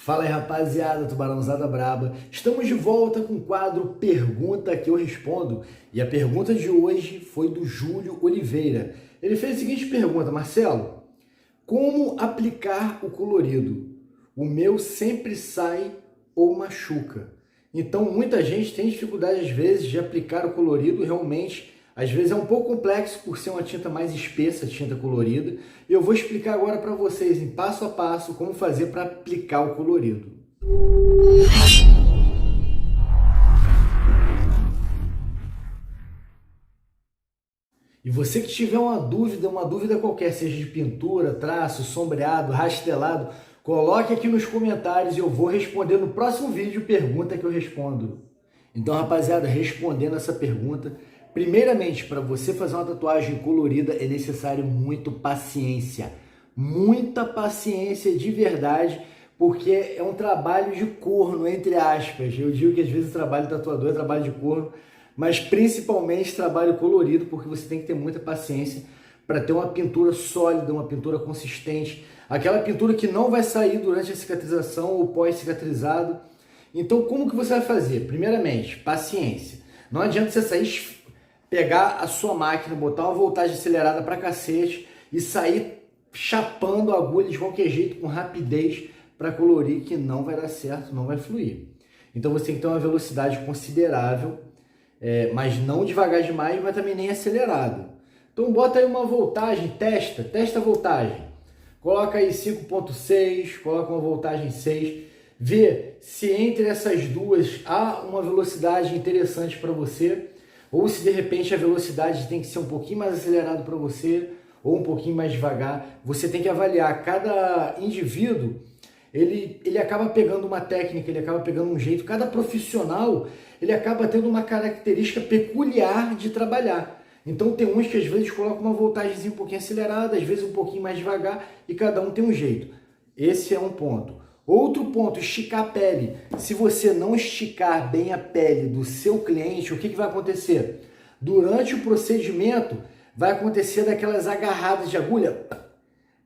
Fala aí, rapaziada, Tubarãozada Braba. Estamos de volta com o quadro Pergunta que eu respondo. E a pergunta de hoje foi do Júlio Oliveira. Ele fez a seguinte pergunta: Marcelo, como aplicar o colorido? O meu sempre sai ou machuca. Então muita gente tem dificuldade às vezes de aplicar o colorido. Realmente, às vezes é um pouco complexo por ser uma tinta mais espessa, tinta colorida. E eu vou explicar agora para vocês em passo a passo como fazer para aplicar o colorido. E você que tiver uma dúvida qualquer, seja de pintura, traço, sombreado, rastelado, coloque aqui nos comentários e eu vou responder no próximo vídeo pergunta que eu respondo. Então, rapaziada, respondendo essa pergunta, primeiramente, para você fazer uma tatuagem colorida é necessário muita paciência de verdade, porque é um trabalho de corno, entre aspas. Eu digo que às vezes o trabalho do tatuador é trabalho de corno, mas principalmente trabalho colorido, porque você tem que ter muita paciência para ter uma pintura sólida, uma pintura consistente, aquela pintura que não vai sair durante a cicatrização ou pós-cicatrizado. Então, como que você vai fazer? Primeiramente, paciência. Não adianta você sair, pegar a sua máquina, botar uma voltagem acelerada pra cacete e sair chapando a agulha de qualquer jeito, com rapidez, para colorir, que não vai dar certo, não vai fluir. Então você tem que ter uma velocidade considerável, mas não devagar demais, mas também nem acelerado. Então bota aí uma voltagem, testa a voltagem. Coloca aí 5.6, coloca uma voltagem 6, vê se entre essas duas há uma velocidade interessante para você, ou se de repente a velocidade tem que ser um pouquinho mais acelerado para você, ou um pouquinho mais devagar. Você tem que avaliar cada indivíduo. Ele acaba pegando uma técnica, ele acaba pegando um jeito. Cada profissional, ele acaba tendo uma característica peculiar de trabalhar. Então tem uns que às vezes colocam uma voltagem um pouquinho acelerada, às vezes um pouquinho mais devagar, e cada um tem um jeito. Esse é um ponto. Outro ponto, esticar a pele. Se você não esticar bem a pele do seu cliente, o que vai acontecer? Durante o procedimento, vai acontecer daquelas agarradas de agulha.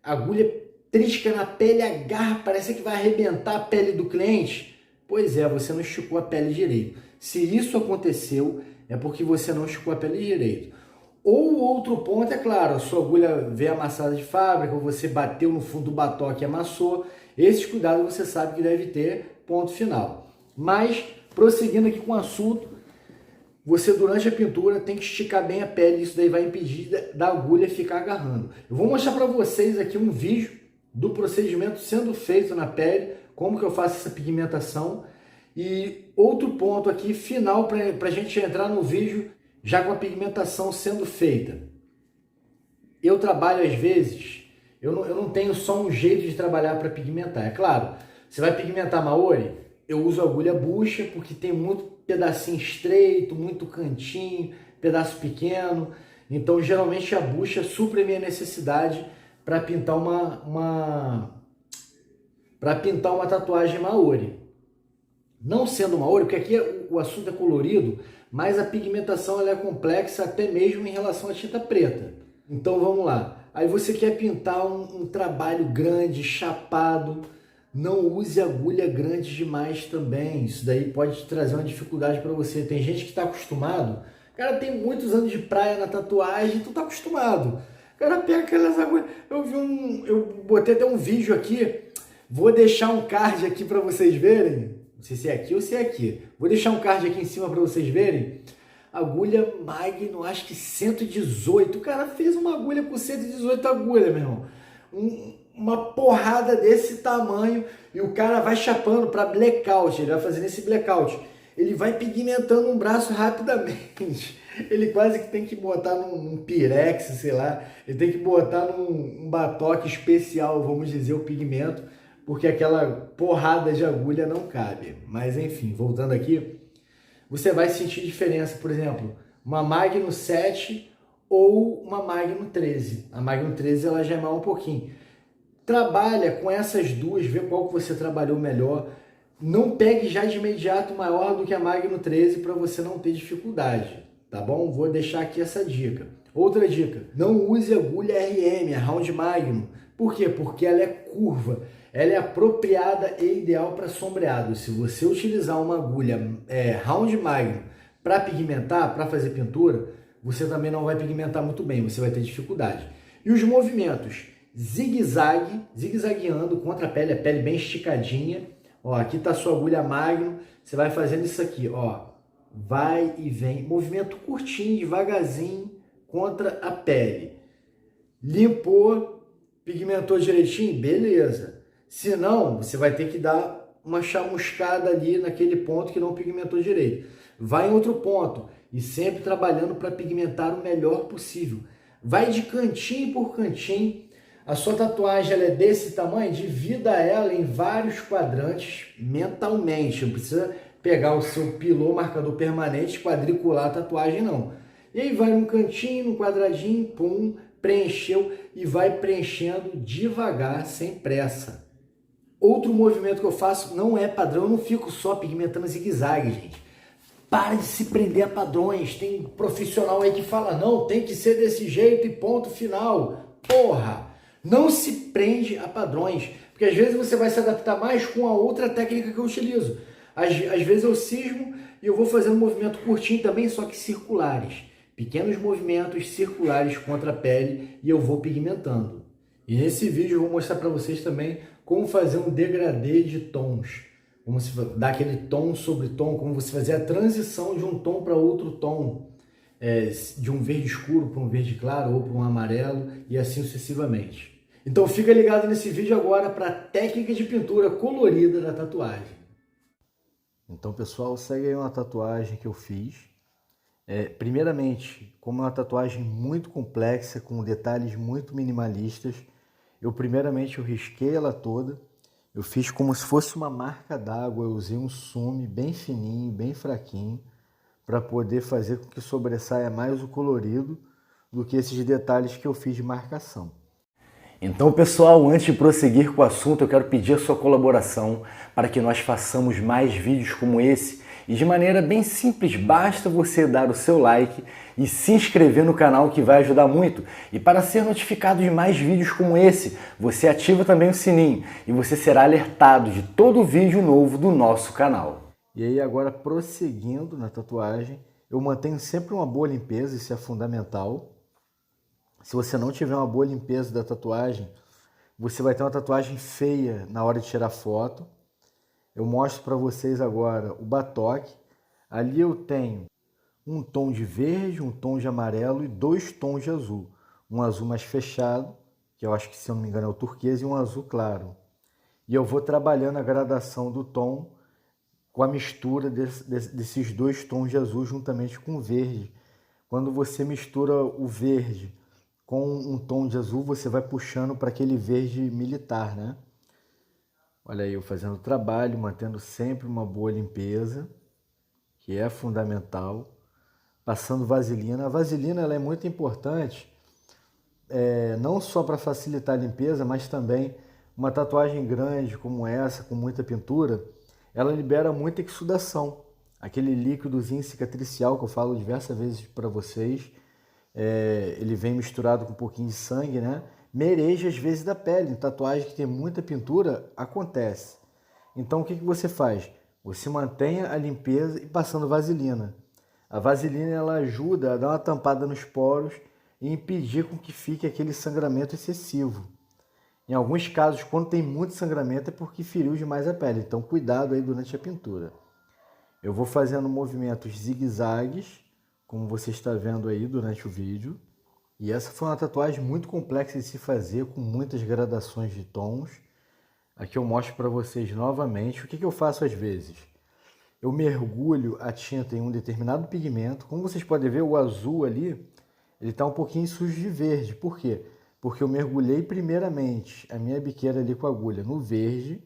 A agulha trisca na pele, agarra, parece que vai arrebentar a pele do cliente. Pois é, você não esticou a pele direito. Se isso aconteceu, é porque você não esticou a pele direito. Ou outro ponto, é claro, a sua agulha veio amassada de fábrica, ou você bateu no fundo do batoque e amassou. Esses cuidados você sabe que deve ter, ponto final. Mas, prosseguindo aqui com o assunto, você durante a pintura tem que esticar bem a pele, isso daí vai impedir da agulha ficar agarrando. Eu vou mostrar para vocês aqui um vídeo do procedimento sendo feito na pele, como que eu faço essa pigmentação. E outro ponto aqui, final, para a gente entrar no vídeo, já com a pigmentação sendo feita. Eu trabalho às vezes, eu não tenho só um jeito de trabalhar para pigmentar. É claro, você vai pigmentar Maori, eu uso agulha bucha, porque tem muito pedacinho estreito, muito cantinho, pedaço pequeno. Então, geralmente a bucha supre a minha necessidade para pintar uma tatuagem Maori. Não sendo Maori, porque aqui o assunto é colorido, mas a pigmentação ela é complexa até mesmo em relação à tinta preta. Então vamos lá. Aí você quer pintar um trabalho grande, chapado, não use agulha grande demais também. Isso daí pode trazer uma dificuldade para você. Tem gente que está acostumado, cara, tem muitos anos de praia na tatuagem, tu tá acostumado. O cara pega aquelas agulhas. Eu botei até um vídeo aqui, vou deixar um card aqui para vocês verem. Não sei se é aqui ou se é aqui. Vou deixar um card aqui em cima para vocês verem. Agulha Magnum, acho que 118. O cara fez uma agulha com 118 agulhas, meu irmão. Uma porrada desse tamanho. E o cara vai chapando para blackout. Ele vai fazendo esse blackout. Ele vai pigmentando um braço rapidamente. Ele quase que tem que botar num pirex, sei lá. Ele tem que botar num batoque especial, vamos dizer, o pigmento. Porque aquela porrada de agulha não cabe. Mas enfim, voltando aqui, você vai sentir diferença, por exemplo, uma Magnum 7 ou uma Magnum 13. A Magnum 13 ela já é maior um pouquinho. Trabalha com essas duas, vê qual que você trabalhou melhor. Não pegue já de imediato maior do que a Magnum 13 para você não ter dificuldade, tá bom? Vou deixar aqui essa dica. Outra dica, não use agulha RM, a Round Magnum, Por quê? Porque ela é curva, ela é apropriada e ideal para sombreado. Se você utilizar uma agulha round magno para pigmentar, para fazer pintura, você também não vai pigmentar muito bem, você vai ter dificuldade. E os movimentos zigue-zague, zigue-zagueando contra a pele bem esticadinha. Ó, aqui está a sua agulha magno, você vai fazendo isso aqui, ó, vai e vem, movimento curtinho, devagarzinho contra a pele. Limpou, pigmentou direitinho, beleza. Se não, você vai ter que dar uma chamuscada ali naquele ponto que não pigmentou direito. Vai em outro ponto e sempre trabalhando para pigmentar o melhor possível. Vai de cantinho por cantinho. A sua tatuagem ela é desse tamanho, divida ela em vários quadrantes mentalmente. Não precisa pegar o seu pilô marcador permanente, quadricular a tatuagem, não. E aí vai num cantinho, num quadradinho, pum, preencheu e vai preenchendo devagar, sem pressa. Outro movimento que eu faço não é padrão, eu não fico só pigmentando zigue-zague, gente. Para de se prender a padrões. Tem profissional aí que fala, não, tem que ser desse jeito e ponto final. Porra! Não se prende a padrões, porque às vezes você vai se adaptar mais com a outra técnica que eu utilizo. Às vezes eu cismo e eu vou fazendo um movimento curtinho também, só que circulares. Pequenos movimentos circulares contra a pele e eu vou pigmentando. E nesse vídeo eu vou mostrar para vocês também como fazer um degradê de tons. Como se dar aquele tom sobre tom, como você fazer a transição de um tom para outro tom. De um verde escuro para um verde claro ou para um amarelo e assim sucessivamente. Então fica ligado nesse vídeo agora para a técnica de pintura colorida da tatuagem. Então pessoal, segue aí uma tatuagem que eu fiz. Primeiramente, como é uma tatuagem muito complexa, com detalhes muito minimalistas, eu risquei ela toda. Eu fiz como se fosse uma marca d'água, eu usei um sume bem fininho, bem fraquinho, para poder fazer com que sobressaia mais o colorido do que esses detalhes que eu fiz de marcação. Então, pessoal, antes de prosseguir com o assunto, eu quero pedir a sua colaboração para que nós façamos mais vídeos como esse. E de maneira bem simples, basta você dar o seu like e se inscrever no canal, que vai ajudar muito. E para ser notificado de mais vídeos como esse, você ativa também o sininho e você será alertado de todo vídeo novo do nosso canal. E aí agora, prosseguindo na tatuagem, eu mantenho sempre uma boa limpeza, isso é fundamental. Se você não tiver uma boa limpeza da tatuagem, você vai ter uma tatuagem feia na hora de tirar foto. Eu mostro para vocês agora o batoque. Ali eu tenho um tom de verde, um tom de amarelo e 2 tons de azul. Um azul mais fechado, que eu acho que, se eu não me engano, é o turquesa, e um azul claro. E eu vou trabalhando a gradação do tom com a mistura desses 2 tons de azul juntamente com o verde. Quando você mistura o verde com um tom de azul, você vai puxando para aquele verde militar, né? Olha aí, eu fazendo o trabalho, mantendo sempre uma boa limpeza, que é fundamental. Passando vaselina. A vaselina ela é muito importante, não só para facilitar a limpeza, mas também uma tatuagem grande como essa, com muita pintura, ela libera muita exsudação. Aquele líquidozinho cicatricial que eu falo diversas vezes para vocês, ele vem misturado com um pouquinho de sangue, né? Mereja às vezes da pele. Em tatuagem que tem muita pintura, acontece. Então o que você faz? Você mantém a limpeza e passando vaselina. A vaselina ela ajuda a dar uma tampada nos poros e impedir com que fique aquele sangramento excessivo. Em alguns casos, quando tem muito sangramento, é porque feriu demais a pele. Então cuidado aí durante a pintura. Eu vou fazendo movimentos zigue-zagues, como você está vendo aí durante o vídeo. E essa foi uma tatuagem muito complexa de se fazer, com muitas gradações de tons. Aqui eu mostro para vocês novamente. O que eu faço às vezes? Eu mergulho a tinta em um determinado pigmento. Como vocês podem ver, o azul ali, ele está um pouquinho sujo de verde. Por quê? Porque eu mergulhei primeiramente a minha biqueira ali com a agulha no verde,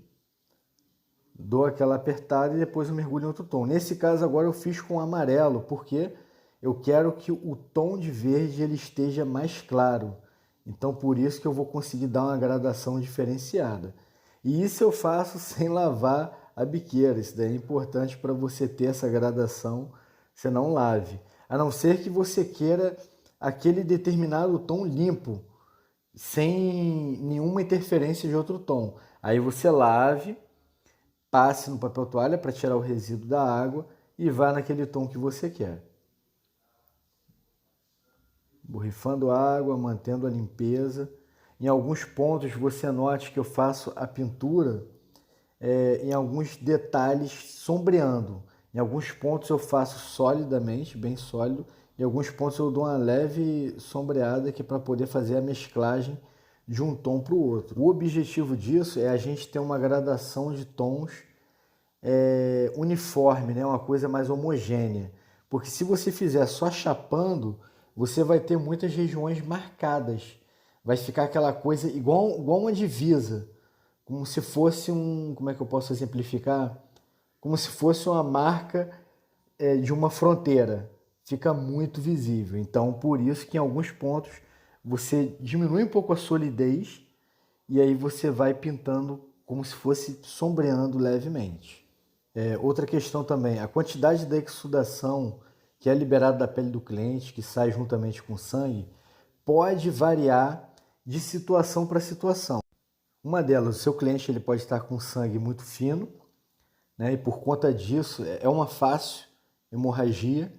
dou aquela apertada e depois eu mergulho em outro tom. Nesse caso agora eu fiz com amarelo, porque eu quero que o tom de verde ele esteja mais claro. Então por isso que eu vou conseguir dar uma gradação diferenciada. E isso eu faço sem lavar a biqueira. Isso daí é importante para você ter essa gradação, você não lave. A não ser que você queira aquele determinado tom limpo, sem nenhuma interferência de outro tom. Aí você lave, passe no papel toalha para tirar o resíduo da água e vá naquele tom que você quer. Borrifando água, mantendo a limpeza. Em alguns pontos você note que eu faço a pintura em alguns detalhes sombreando. Em alguns pontos eu faço solidamente, bem sólido. Em alguns pontos eu dou uma leve sombreada que é para poder fazer a mesclagem de um tom para o outro. O objetivo disso é a gente ter uma gradação de tons uniforme, né? Uma coisa mais homogênea. Porque se você fizer só chapando, você vai ter muitas regiões marcadas. Vai ficar aquela coisa igual uma divisa, como se fosse como é que eu posso exemplificar? Como se fosse uma marca de uma fronteira. Fica muito visível. Então, por isso que em alguns pontos você diminui um pouco a solidez e aí você vai pintando como se fosse sombreando levemente. Outra questão também, a quantidade da exsudação que é liberada da pele do cliente, que sai juntamente com o sangue, pode variar de situação para situação. Uma delas, o seu cliente ele pode estar com sangue muito fino, né, e por conta disso é uma fácil hemorragia.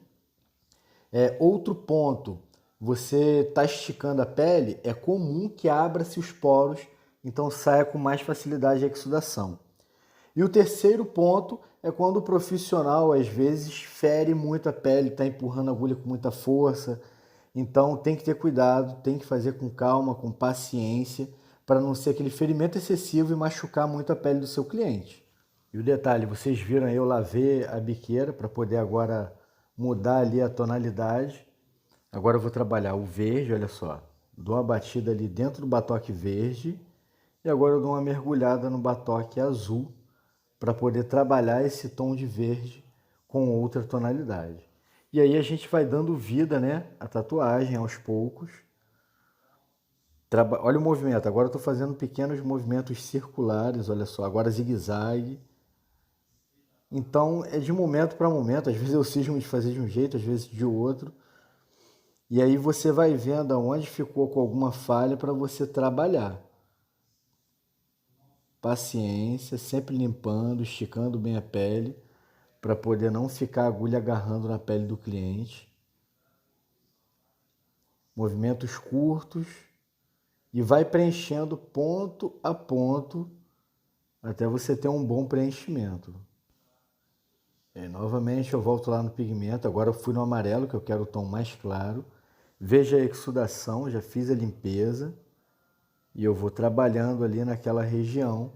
Outro ponto, você está esticando a pele, é comum que abra-se os poros, então saia com mais facilidade a exsudação. E o terceiro ponto é quando o profissional, às vezes, fere muito a pele, está empurrando a agulha com muita força. Então, tem que ter cuidado, tem que fazer com calma, com paciência, para não ser aquele ferimento excessivo e machucar muito a pele do seu cliente. E o detalhe, vocês viram aí, eu lavei a biqueira para poder agora mudar ali a tonalidade. Agora eu vou trabalhar o verde, olha só. Dou uma batida ali dentro do batoque verde e agora eu dou uma mergulhada no batoque azul para poder trabalhar esse tom de verde com outra tonalidade. E aí a gente vai dando vida, né, à tatuagem aos poucos. Olha o movimento, agora eu estou fazendo pequenos movimentos circulares, olha só, agora zigue-zague. Então é de momento para momento, às vezes eu cismo de fazer de um jeito, às vezes de outro. E aí você vai vendo aonde ficou com alguma falha para você trabalhar. Paciência, sempre limpando, esticando bem a pele, para poder não ficar a agulha agarrando na pele do cliente. Movimentos curtos e vai preenchendo ponto a ponto até você ter um bom preenchimento. Novamente eu volto lá no pigmento, agora eu fui no amarelo, que eu quero o tom mais claro. Veja a exudação, já fiz a limpeza e eu vou trabalhando ali naquela região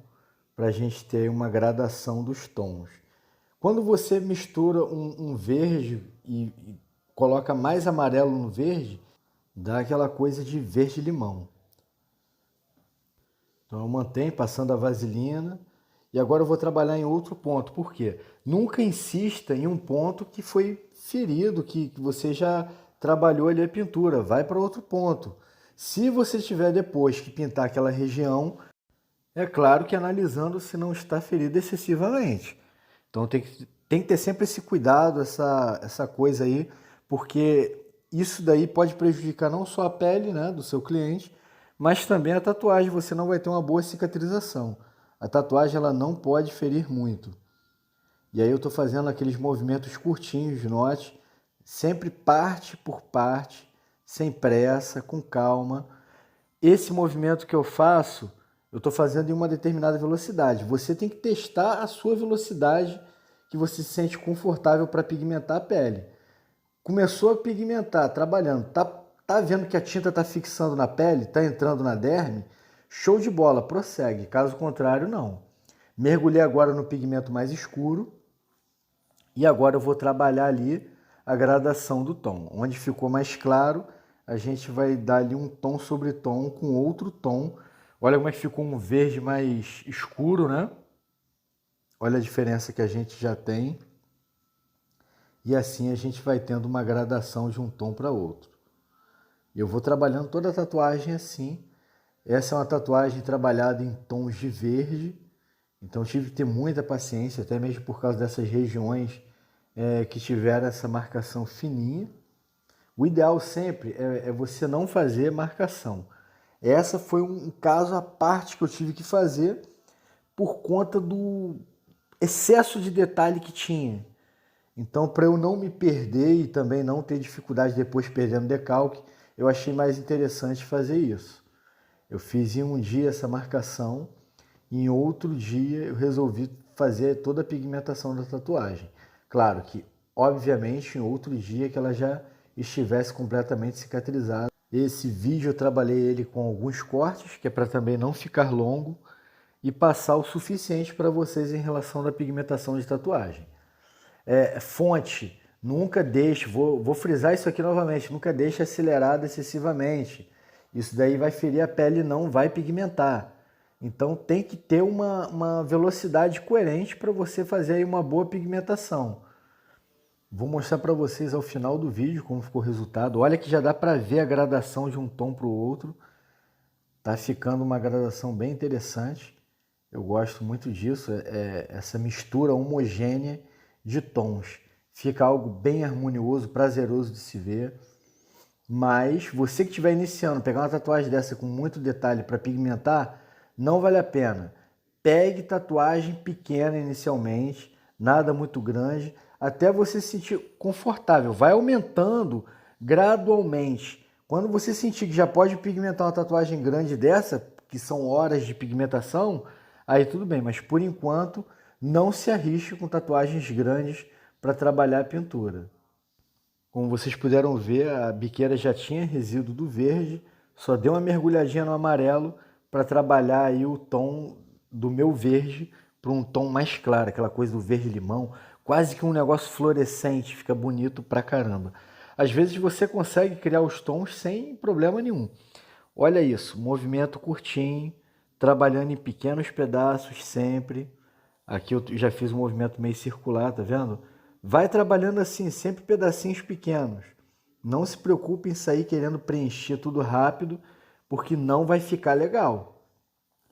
para a gente ter uma gradação dos tons. Quando você mistura um verde e coloca mais amarelo no verde, dá aquela coisa de verde-limão. Então eu mantenho passando a vaselina e agora eu vou trabalhar em outro ponto. Por quê? Nunca insista em um ponto que foi ferido, que você já trabalhou ali a pintura. Vai para outro ponto. Se você tiver depois que pintar aquela região, é claro que analisando se não está ferido excessivamente. Então tem que ter sempre esse cuidado, essa coisa aí, porque isso daí pode prejudicar não só a pele, né, do seu cliente, mas também a tatuagem. Você não vai ter uma boa cicatrização. A tatuagem ela não pode ferir muito. E aí eu estou fazendo aqueles movimentos curtinhos, note, sempre parte por parte, sem pressa, com calma. Esse movimento que eu faço, eu estou fazendo em uma determinada velocidade. Você tem que testar a sua velocidade que você se sente confortável para pigmentar a pele. Começou a pigmentar, trabalhando, tá vendo que a tinta está fixando na pele, está entrando na derme? Show de bola, prossegue. Caso contrário, não. Mergulhei agora no pigmento mais escuro e agora eu vou trabalhar ali a gradação do tom. Onde ficou mais claro, a gente vai dar ali um tom sobre tom com outro tom. Olha como é que ficou um verde mais escuro, né? Olha a diferença que a gente já tem. E assim a gente vai tendo uma gradação de um tom para outro. Eu vou trabalhando toda a tatuagem assim. Essa é uma tatuagem trabalhada em tons de verde. Então tive que ter muita paciência, até mesmo por causa dessas regiões que tiveram essa marcação fininha. O ideal sempre é você não fazer marcação. Essa foi um caso à parte que eu tive que fazer por conta do excesso de detalhe que tinha. Então, para eu não me perder e também não ter dificuldade depois perdendo decalque, eu achei mais interessante fazer isso. Eu fiz em um dia essa marcação, e em outro dia eu resolvi fazer toda a pigmentação da tatuagem. Claro que, obviamente, em outro dia que ela já estivesse completamente cicatrizada. Esse vídeo eu trabalhei ele com alguns cortes, que é para também não ficar longo, e passar o suficiente para vocês em relação à pigmentação de tatuagem. Fonte, nunca deixe, vou frisar isso aqui novamente, nunca deixe acelerado excessivamente. Isso daí vai ferir a pele e não vai pigmentar. Então tem que ter uma velocidade coerente para você fazer aí uma boa pigmentação. Vou mostrar para vocês ao final do vídeo como ficou o resultado. Olha que já dá para ver a gradação de um tom para o outro. Tá ficando uma gradação bem interessante. Eu gosto muito disso, essa mistura homogênea de tons. Fica algo bem harmonioso, prazeroso de se ver. Mas você que estiver iniciando, pegar uma tatuagem dessa com muito detalhe para pigmentar, não vale a pena. Pegue tatuagem pequena inicialmente, nada muito grande, até você se sentir confortável. Vai aumentando gradualmente. Quando você sentir que já pode pigmentar uma tatuagem grande dessa, que são horas de pigmentação, aí tudo bem, mas por enquanto não se arrisque com tatuagens grandes para trabalhar a pintura. Como vocês puderam ver, a biqueira já tinha resíduo do verde, só dei uma mergulhadinha no amarelo para trabalhar aí o tom do meu verde para um tom mais claro, aquela coisa do verde-limão, quase que um negócio fluorescente, fica bonito pra caramba. Às vezes você consegue criar os tons sem problema nenhum. Olha isso, movimento curtinho, trabalhando em pequenos pedaços sempre. Aqui eu já fiz um movimento meio circular, tá vendo? Vai trabalhando assim, sempre pedacinhos pequenos. Não se preocupe em sair querendo preencher tudo rápido, porque não vai ficar legal.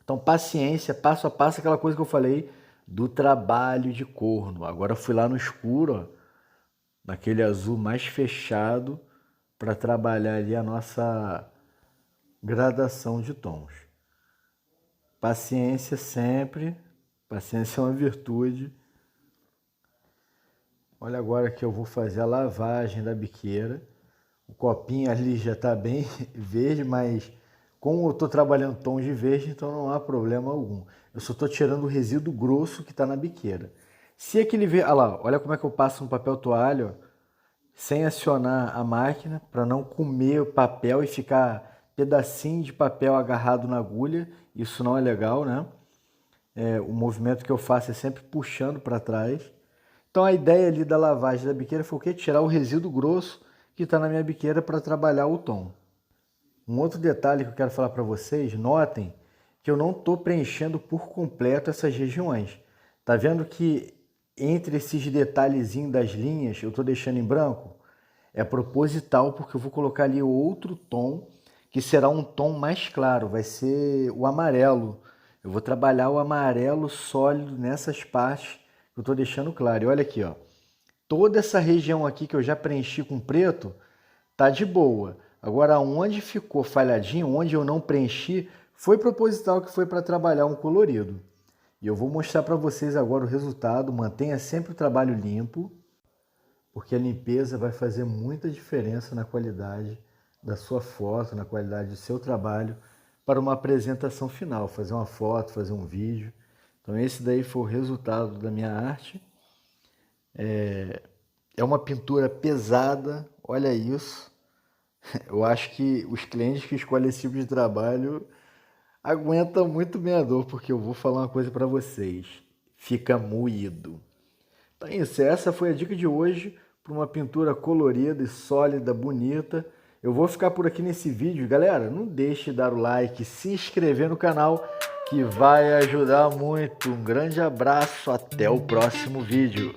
Então, paciência, passo a passo, aquela coisa que eu falei do trabalho de corno. Agora fui lá no escuro, ó, naquele azul mais fechado, para trabalhar ali a nossa gradação de tons. Paciência sempre, paciência é uma virtude. Olha agora que eu vou fazer a lavagem da biqueira. O copinho ali já está bem verde, mas como eu estou trabalhando tons de verde, então não há problema algum. Eu só estou tirando o resíduo grosso que está na biqueira. Se aquele verde... Olha lá, olha como é que eu passo no papel toalha, ó, sem acionar a máquina, para não comer o papel e ficar pedacinho de papel agarrado na agulha. Isso não é legal, né? O movimento que eu faço é sempre puxando para trás. Então a ideia ali da lavagem da biqueira foi o quê? Tirar o resíduo grosso que está na minha biqueira para trabalhar o tom. Um outro detalhe que eu quero falar para vocês, notem que eu não estou preenchendo por completo essas regiões. Tá vendo que entre esses detalhezinhos das linhas eu estou deixando em branco? É proposital, porque eu vou colocar ali outro tom que será um tom mais claro, vai ser o amarelo. Eu vou trabalhar o amarelo sólido nessas partes que eu estou deixando claro. E olha aqui, ó, toda essa região aqui que eu já preenchi com preto, tá de boa. Agora, onde ficou falhadinho, onde eu não preenchi, foi proposital, que foi para trabalhar um colorido. E eu vou mostrar para vocês agora o resultado. Mantenha sempre o trabalho limpo, porque a limpeza vai fazer muita diferença na qualidade da sua foto, na qualidade do seu trabalho, para uma apresentação final, fazer uma foto, fazer um vídeo. Então esse daí foi o resultado da minha arte. É uma pintura pesada, olha isso. Eu acho que os clientes que escolhem esse tipo de trabalho aguentam muito bem a dor, porque eu vou falar uma coisa para vocês. Fica moído. Então é isso, essa foi a dica de hoje para uma pintura colorida e sólida, bonita. Eu vou ficar por aqui nesse vídeo. Galera, não deixe de dar o like, se inscrever no canal, que vai ajudar muito. Um grande abraço, até o próximo vídeo.